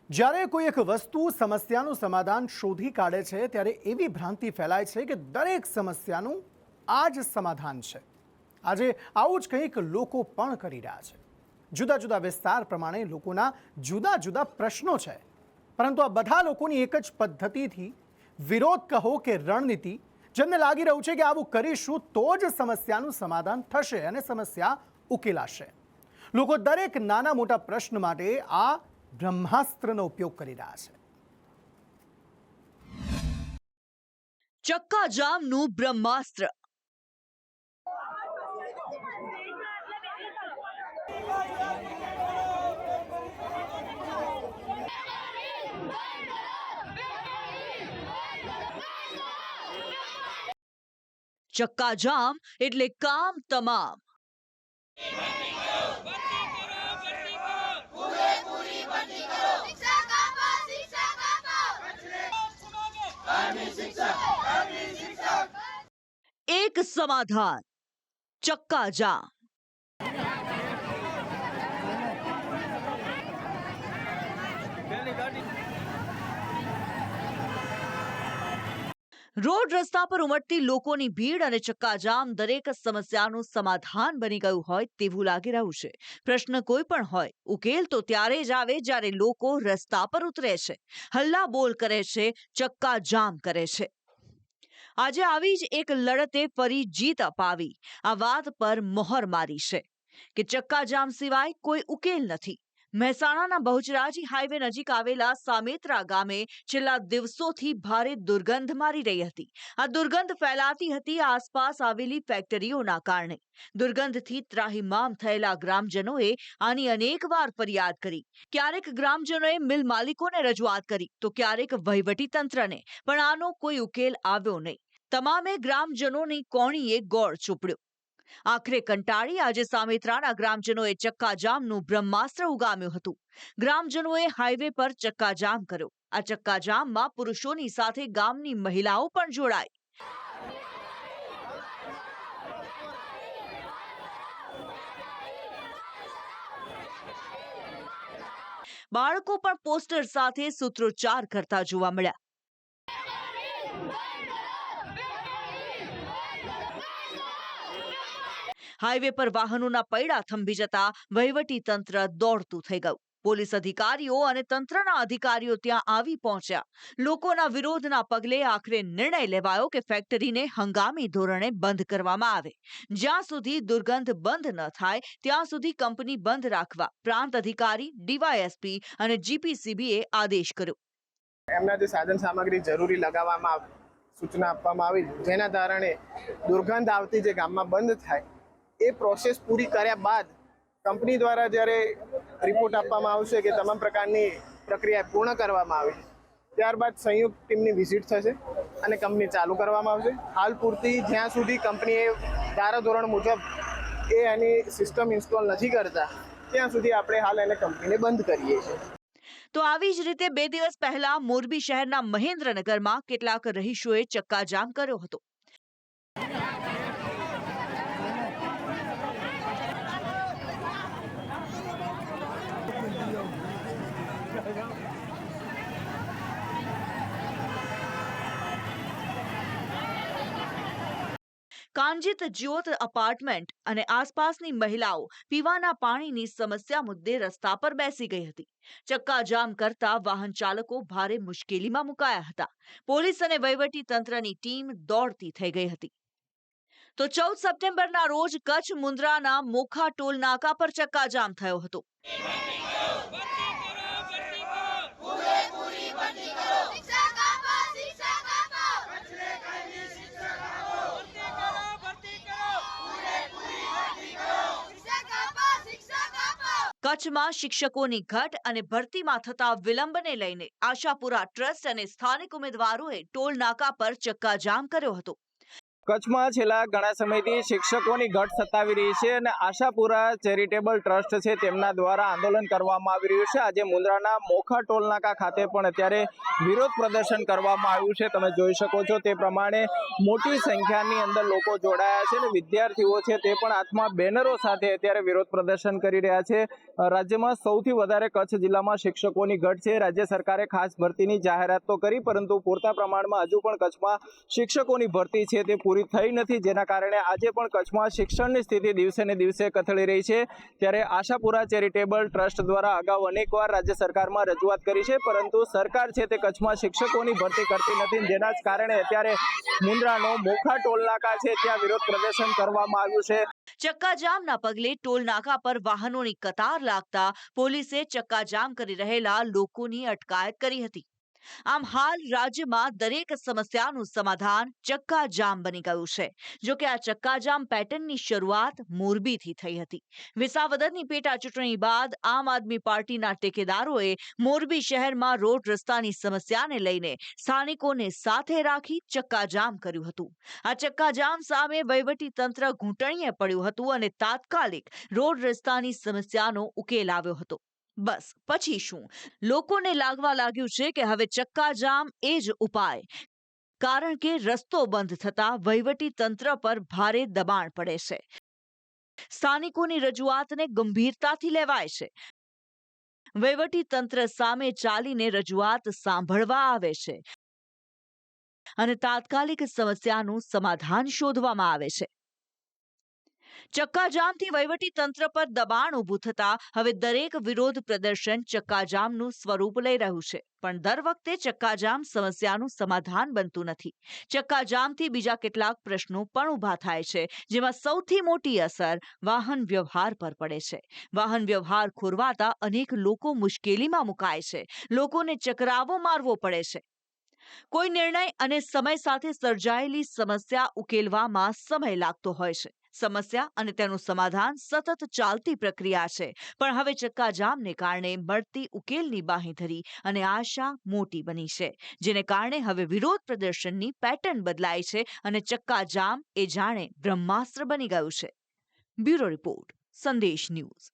જ્યારે કોઈ એક વસ્તુ સમસ્યાનું સમાધાન શોધી કાઢે છે ત્યારે એવી ભ્રાંતિ ફેલાય છે કે દરેક સમસ્યાનું આ જ સમાધાન છે। આજે આવું જ કંઈક લોકો પણ કરી રહ્યા છે। જુદા જુદા વિસ્તાર પ્રમાણે લોકોના જુદા જુદા પ્રશ્નો છે, પરંતુ આ બધા લોકોની એક જ પદ્ધતિથી વિરોધ કહો કે રણનીતિ, જેમને લાગી રહ્યું છે કે આવું કરીશું તો જ સમસ્યાનું સમાધાન થશે અને સમસ્યા ઉકેલાશે। લોકો દરેક નાના મોટા પ્રશ્ન માટે આ બ્રહ્માસ્ત્રનો ઉપયોગ કરી રહ્યા છે। ચક્કાજામનું બ્રહ્માસ્ત્ર। ચક્કાજામ એટલે કામ તમામ। એક સમાધાન, ચક્કાજામ। રોડ રસ્તા પર ઉમટતી લોકોની ભીડ અને ચક્કાજામ દરેક સમસ્યાનું સમાધાન બની ગયું હોય તેવું લાગી રહ્યું છે। પ્રશ્ન કોઈ પણ હોય, ઉકેલ તો ત્યારે જ આવે જ્યારે લોકો રસ્તા પર ઉતરે છે, હલ્લા બોલ કરે છે, ચક્કાજામ કરે છે। આજે આવી જ એક લડતે ફરી જીત અપાવી આ વાત પર મોહર મારી છે કે ચક્કાજામ સિવાય કોઈ ઉકેલ નથી। મહેસાણાના બહુચરાજી હાઈવે નજીક આવેલા સામેત્રા ગામે છેલ્લા દિવસોથી ભારે દુર્ગંધ મારી રહી હતી। આ દુર્ગંધ ફેલાતી હતી આસપાસ આવેલી ફેક્ટરીઓના કારણે। દુર્ગંધથી ત્રાહિમામ થયેલા ગ્રામજનોએ આની અનેકવાર ફરિયાદ કરી। ક્યારેક ગ્રામજનોએ મિલ માલિકોને રજૂઆત કરી તો ક્યારેક વહીવટી તંત્રને, પણ આનો કોઈ ઉકેલ આવ્યો નહીં। તમામે ગ્રામજનોની કોણીએ ગોળ ચોપડ્યો। આખરે કંટાળી આજે સામેત્રાના ગ્રામજનોએ ચક્કાજામનું બ્રહ્માસ્ત્ર ઉગામ્યું હતું। ગ્રામજનોએ હાઈવે પર ચક્કાજામ કર્યો। આ ચક્કાજામમાં પુરુષોની સાથે ગામની મહિલાઓ પણ જોડાઈ। બાળકો પણ પોસ્ટર સાથે સૂત્રોચ્ચાર કરતા જોવા મળ્યા। હાઈવે પર વાહનોના પૈડા થંભી જતા વહીવટી તંત્ર દોડતું થઈ ગયું। પોલીસ અધિકારીઓ અને તંત્રના અધિકારીઓ ત્યાં આવી પહોંચ્યા। લોકોના વિરોધના પગલે આખરે નિર્ણય લેવાયો કે ફેક્ટરીને હંગામી ધોરણે બંધ કરવામાં આવે। જ્યાં સુધી દુર્ગંધ બંધ ન થાય ત્યાં સુધી કંપની બંધ રાખવા પ્રાંત અધિકારી, ડીવાયએસપી અને જીપીસીબીએ આદેશ કર્યો। એમના જે સાધન સામગ્રી જરૂરી લગાવવામાં સૂચના આપવામાં આવી, જેના કારણે દુર્ગંધ આવતી જે ગામમાં બંધ થાય એ પ્રોસેસ પૂરી કર્યા બાદ કંપની દ્વારા જ્યારે રિપોર્ટ આપવામાં આવશે કે તમામ પ્રકારની પ્રક્રિયા પૂર્ણ કરવામાં આવી, ત્યારબાદ સંયુક્ત ટીમની વિઝિટ થશે અને કંપની ચાલુ કરવામાં આવશે। હાલ પૂરતી જ્યાં સુધી કંપનીએ ધારાધોરણ મુજબ એની સિસ્ટમ ઇન્સ્ટોલ નથી કરતા ત્યાં સુધી આપણે હાલ એને કંપનીને બંધ કરીએ છીએ। તો આવી જ રીતે 2 દિવસ પહેલા મોરબી શહેરના મહેન્દ્રનગરમાં કેટલાક રહીશોએ ચક્કાજામ કર્યો હતો। કાંજિત જ્યોત અપાર્ટમેન્ટ અને આસપાસની મહિલાઓ પીવાના પાણીની સમસ્યા મુદ્દે રસ્તા પર બેસી ગઈ હતી। ચક્કાજામ કરતા વાહન ચાલકો ભારે મુશ્કેલીમાં મુકાયા હતા। પોલીસ અને વહીવટી તંત્રની ટીમ દોડતી થઈ ગઈ હતી। તો 14 સપ્ટેમ્બરના રોજ કચ્છ મુન્દ્રાના મોખા ટોલ નાકા પર ચક્કાજામ થયો હતો। કચ્છમાં શિક્ષકોની ઘટ અને ભરતીમાં થતા વિલંબને લઈને આશાપુરા ટ્રસ્ટ અને સ્થાનિક ઉમેદવારોએ ટોલ નાકા પર ચક્કાજામ કર્યો હતો। કચ્છમાં છેલ્લા ઘણા સમયથી શિક્ષકોની ઘટ સતાવી રહી છે અને આશાપુરા ચેરિટેબલ ટ્રસ્ટ છે તેમના દ્વારા આંદોલન કરવામાં આવી રહ્યું છે. આજે મુન્દ્રાના મોખા ટોલનાકા ખાતે પણ અત્યારે વિરોધ પ્રદર્શન કરવામાં આવ્યું છે. તમે જોઈ શકો છો તે પ્રમાણે મોટી સંખ્યાની અંદર લોકો જોડાયા છે અને વિદ્યાર્થીઓ છે તે પણ હાથમાં બેનરો સાથે અત્યારે વિરોધ પ્રદર્શન કરી રહ્યા છે. રાજ્યમાં સૌથી વધારે કચ્છ જિલ્લામાં શિક્ષકોની ઘટ છે. રાજ્ય સરકારે ખાસ ભરતીની જાહેરાત તો કરી, પરંતુ પૂરતા પ્રમાણમાં હજુ પણ કચ્છમાં શિક્ષકોની ભરતી છે તે પૂરી થઈ નથી, જેના કારણે આજે પણ કચ્છમાં શિક્ષણની સ્થિતિ દિવસે ને દિવસે કથળી રહી છે. ત્યારે આશાપુરા ચેરિટેબલ ટ્રસ્ટ દ્વારા અગાઉ અનેકવાર રાજ્ય સરકારમાં રજૂઆત કરી છે, પરંતુ સરકાર છે તે કચ્છમાં શિક્ષકોની ભરતી કરતી નથી, જેના જ કારણે અત્યારે મુન્દ્રાનો મોખા ટોલનાકા છે ત્યાં વિરોધ પ્રદર્શન કરવામાં આવ્યું છે. ચક્કાજામના પગલે ટોલ નાકા પર વાહનોની કતાર લાગતા પોલીસે ચક્કાજામ કરી રહેલા લોકોની અટકાયત કરી હતી. આમ હાલ રાજ્યમાં દરેક સમસ્યાનું સમાધાન ચક્કાજામ બની ગયું છે. જો કે આ ચક્કાજામ પેટર્નની શરૂઆત મોરબીથી થઈ હતી. વિસાવદરની પેટા ચૂંટણી બાદ આમ આદમી પાર્ટીના ટેકેદારોએ મોરબી શહેરમાં રોડ રસ્તાની સમસ્યાને લઈને સ્થાનિકોને સાથે રાખી ચક્કાજામ કર્યું હતું. આ ચક્કાજામ સામે વહીવટી તંત્ર ઘૂંટણીએ પડ્યું હતું અને તાત્કાલિક રોડ રસ્તાની સમસ્યાનો ઉકેલ આવ્યો હતો. બસ પછી શું? લોકોને લાગવા લાગ્યું છે કે હવે ચક્કાજામ એ જ ઉપાય, કારણ કે રસ્તો બંધ થતા વહીવટી તંત્ર પર ભારે દબાણ પડે છે. સ્થાનિકોની રજૂઆતને ગંભીરતાથી લેવાય છે. વહીવટી તંત્ર સામે ચાલીને રજૂઆત સાંભળવા આવે છે અને તાત્કાલિક સમસ્યાનું સમાધાન શોધવામાં આવે છે. ચક્કાજામથી વહીવટી તંત્ર પર દબાણ ઊભું થતા હવે દરેક વિરોધ પ્રદર્શન ચક્કાજામનું સ્વરૂપ લઈ રહ્યું છે. પણ દર વખતે ચક્કાજામ સમસ્યાનું સમાધાન બનતું નથી. ચક્કાજામથી બીજા કેટલાક પ્રશ્નો પણ ઊભા થાય છે, જેમાં સૌથી મોટી અસર વાહન વ્યવહાર પર પડે છે. વાહન વ્યવહાર ખોરવાતા અનેક લોકો મુશ્કેલીમાં મુકાય છે. લોકોને ચકરાવો મારવો પડે છે. કોઈ નિર્ણય અને સમય સાથે સર્જાયેલી સમસ્યા ઉકેલવામાં સમય લાગતો હોય છે. સમસ્યા અને તેનું સમાધાન સતત ચાલતી પ્રક્રિયા છે. પણ હવે ચક્કાજામને કારણે મળતી ઉકેલની બાંહેધરી અને આશા મોટી બની છે, જેને કારણે હવે વિરોધ પ્રદર્શનની પેટર્ન બદલાઈ છે અને ચક્કાજામ એ જાણે બ્રહ્માસ્ત્ર બની ગયું છે. બ્યુરો રિપોર્ટ, સંદેશ ન્યૂઝ.